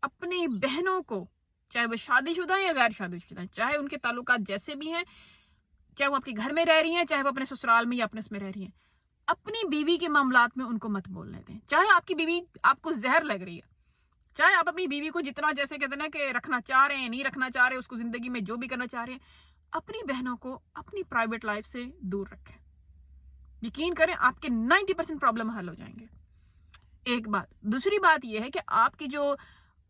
اپنی بہنوں کو، چاہے وہ شادی شدہ ہیں یا غیر شادی شدہ ہیں، چاہے ان کے تعلقات جیسے بھی ہیں، چاہے وہ آپ کے گھر میں رہ رہی ہیں، چاہے وہ اپنے سسرال میں یا اپنے اس میں رہ رہی ہیں، اپنی بیوی کے معاملات میں ان کو مت بولنے دیں. چاہے آپ کی بیوی آپ کو زہر لگ رہی ہے، چاہے آپ اپنی بیوی کو جتنا جیسے کہتے ہیں نا کہ رکھنا چاہ رہے ہیں، نہیں رکھنا چاہ رہے، اس کو زندگی میں جو بھی کرنا چاہ رہے ہیں، اپنی بہنوں کو اپنی پرائیویٹ لائف سے دور رکھیں. یقین کریں آپ کے 90% پرابلم حل ہو جائیں گے. ایک بات. دوسری بات یہ ہے کہ آپ کی جو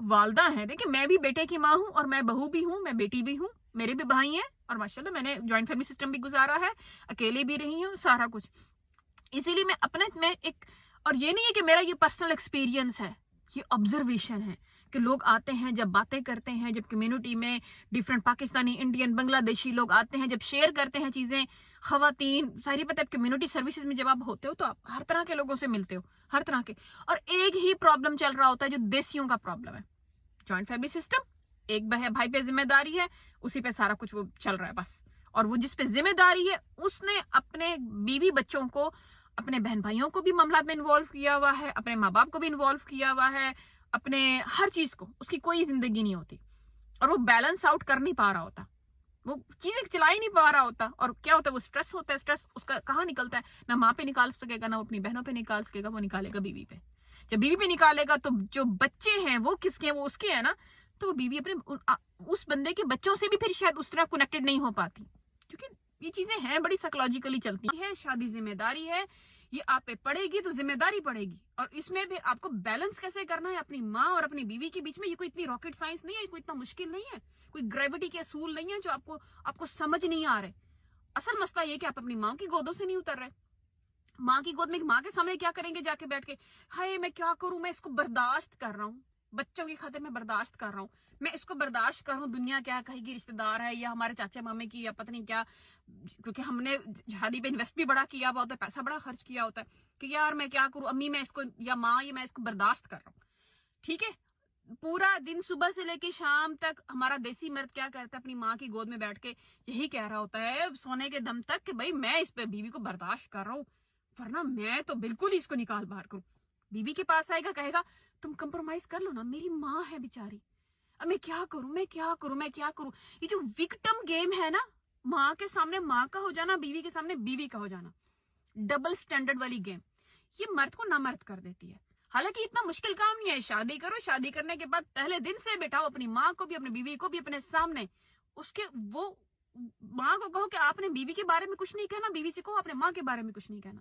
والدہ ہیں، دیکھیں میں بھی بیٹے کی ماں ہوں اور میں بہو بھی ہوں، میں بیٹی بھی ہوں، میرے بھی بھائی ہیں، اور ماشاءاللہ میں نے جوائنٹ فیملی سسٹم بھی گزارا ہے، اکیلے بھی رہی ہوں، سارا کچھ. اسی لیے میں ایک، اور یہ نہیں ہے کہ میرا یہ پرسنل ایکسپیرینس ہے، یہ آبزرویشن ہے کہ لوگ آتے ہیں جب باتیں کرتے ہیں، جب کمیونٹی میں ڈیفرنٹ پاکستانی، انڈین، بنگلہ دیشی لوگ آتے ہیں، جب شیئر کرتے ہیں چیزیں، خواتین، ساری پتہ ہے کمیونٹی سروسز میں جب آپ ہوتے ہو تو آپ ہر طرح کے لوگوں سے ملتے ہو، ہر طرح کے، اور ایک ہی پرابلم چل رہا ہوتا ہے جو دیسیوں کا پرابلم ہے. جوائنٹ فیملی سسٹم، ایک بھائی پہ ذمہ داری ہے، اسی پہ سارا کچھ وہ چل رہا ہے بس. اور وہ جس پہ ذمہ داری ہے اس نے اپنے بیوی بچوں کو، اپنے بہن بھائیوں کو بھی معاملات میں انوالو کیا ہوا ہے، اپنے ماں باپ کو بھی انوالو کیا ہوا ہے، اپنے ہر چیز کو، اس کی کوئی زندگی نہیں ہوتی، اور وہ بیلنس آؤٹ کر نہیں پا رہا ہوتا، وہ چیزیں چلا ہی نہیں پا رہا ہوتا. اور کیا ہوتا ہے، وہ سٹریس ہوتا ہے، سٹریس اس کا کہاں نکلتا ہے، نہ ماں پہ نکال سکے گا، نہ وہ اپنی بہنوں پہ نکال سکے گا، وہ نکالے گا بیوی پہ. جب بیوی پہ نکالے گا تو جو بچے ہیں وہ کس کے ہیں، وہ اس کے ہیں نا، تو وہ بیوی اپنے اس بندے کے بچوں سے بھی پھر شاید اس طرح کنیکٹڈ نہیں ہو پاتی، کیونکہ یہ چیزیں ہیں بڑی سائیکولوجیکلی چلتی ہے. شادی ذمہ داری ہے، یہ آپ پہ پڑے گی تو ذمہ داری پڑے گی، اور اس میں پھر آپ کو بیلنس کیسے کرنا ہے اپنی ماں اور اپنی بیوی کے بیچ میں، یہ کوئی اتنی راکٹ سائنس نہیں ہے، یہ کوئی اتنا مشکل نہیں ہے، کوئی گریوٹی کے اصول نہیں ہے جو آپ کو سمجھ نہیں آ رہے. اصل مسئلہ یہ کہ آپ اپنی ماں کی گودوں سے نہیں اتر رہے. ماں کی گود میں ماں کے سامنے کیا کریں گے جا کے بیٹھ کے، ہائے میں کیا کروں، میں اس کو برداشت کر رہا ہوں، بچوں کی خاطر میں برداشت کر رہا ہوں، میں اس کو برداشت کر رہا ہوں، دنیا کیا کہے گی، رشتہ دار ہے یا ہمارے چاچا مامے کی یا پتہ نہیں کیا، کیونکہ ہم نے شادی پہ انویسٹ بھی بڑا کیا ہوا ہوتا ہے، پیسہ بڑا خرچ کیا ہوتا ہے کہ یار میں کیا کروں، امی میں اس کو، یا ماں، یہ میں اس کو برداشت کر رہا ہوں. ٹھیک ہے، پورا دن صبح سے لے کے شام تک ہمارا دیسی مرد کیا کرتا ہے، اپنی ماں کی گود میں بیٹھ کے یہی کہہ رہا ہوتا ہے سونے کے دم تک کہ بھائی میں اس پہ بیوی کو برداشت کر رہا ہوں، ورنہ میں تو بالکل ہی اس کو نکال باہر کروں. بیوی کے پاس آئے گا، کہے گا تم کمپرومائز کر لو نا، میری ماں ہے بیچاری، اب میں کیا کروں، میں کیا کروں، میں کیا کروں. یہ جو وکٹم گیم ہے نا، ماں کے سامنے ماں کا ہو جانا، بیوی کے سامنے بیوی کا ہو جانا، ڈبل سٹینڈرڈ والی گیم، یہ مرد کو نامرد کر دیتی ہے. حالانکہ اتنا مشکل کام نہیں ہے، شادی کرو، شادی کرنے کے بعد پہلے دن سے بٹھاؤ اپنی ماں کو بھی، اپنی بیوی کو بھی اپنے سامنے، اس کے وہ ماں کو کہو کہ آپ نے بیوی کے بارے میں کچھ نہیں کہنا، بیوی سے کہو آپ نے ماں کے بارے میں کچھ نہیں کہنا.